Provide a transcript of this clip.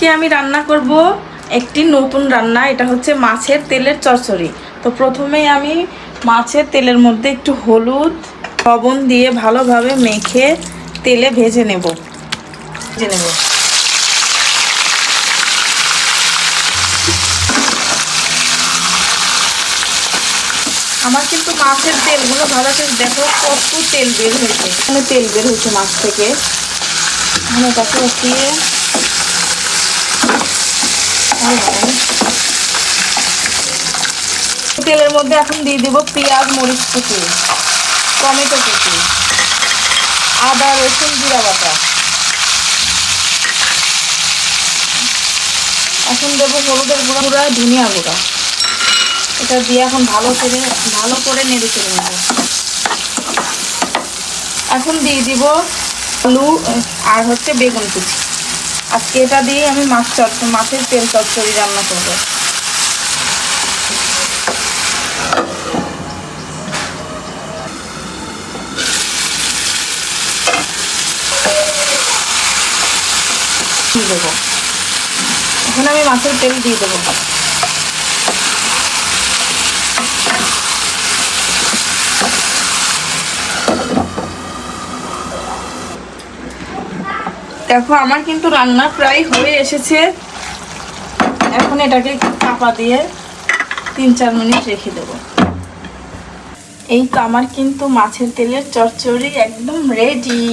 আজকে আমি রান্না করব একটি নতুন রান্না। এটা হচ্ছে মাছের তেলের চচ্চড়ি। তো প্রথমেই আমি মাছের তেলের মধ্যে একটু হলুদ লবণ দিয়ে ভালোভাবে মেখে তেলে ভেজে নেব। আমার কিন্তু মাছের তেলগুলো ভাজাতে দেখো কত তেল বের হয়েছে, এখানে তেল বের হয়েছে মাছ থেকে। আমি এটাকে উঠিয়ে তেলের মধ্যে এখন দিয়ে দেবো পেঁয়াজ, মরিচ কুচি, টমেটো কুচি, আদা, রসুন, জিরা বাটা। এখন দেবো হলুদের গুঁড়া, ধনিয়া গুঁড়া। এটা দিয়ে এখন ভালো করে নেড়ে চেড়ে নেব। এখন দিয়ে দিব আলু আর হচ্ছে বেগুন কুচি। আজকে এটা দিয়ে আমি মাছের তেল চচ্চড়ি রান্না করব। দেবো এখন আমি মাছের তেল দিয়ে দেবো। দেখো আমার কিন্তু রান্না প্রায় হয়ে এসেছে। এখন এটাকে চাপা দিয়ে 3-4 মিনিট রেখে দেব। এই তো আমার কিন্তু মাছের তেলের চচ্চড়ি একদম রেডি।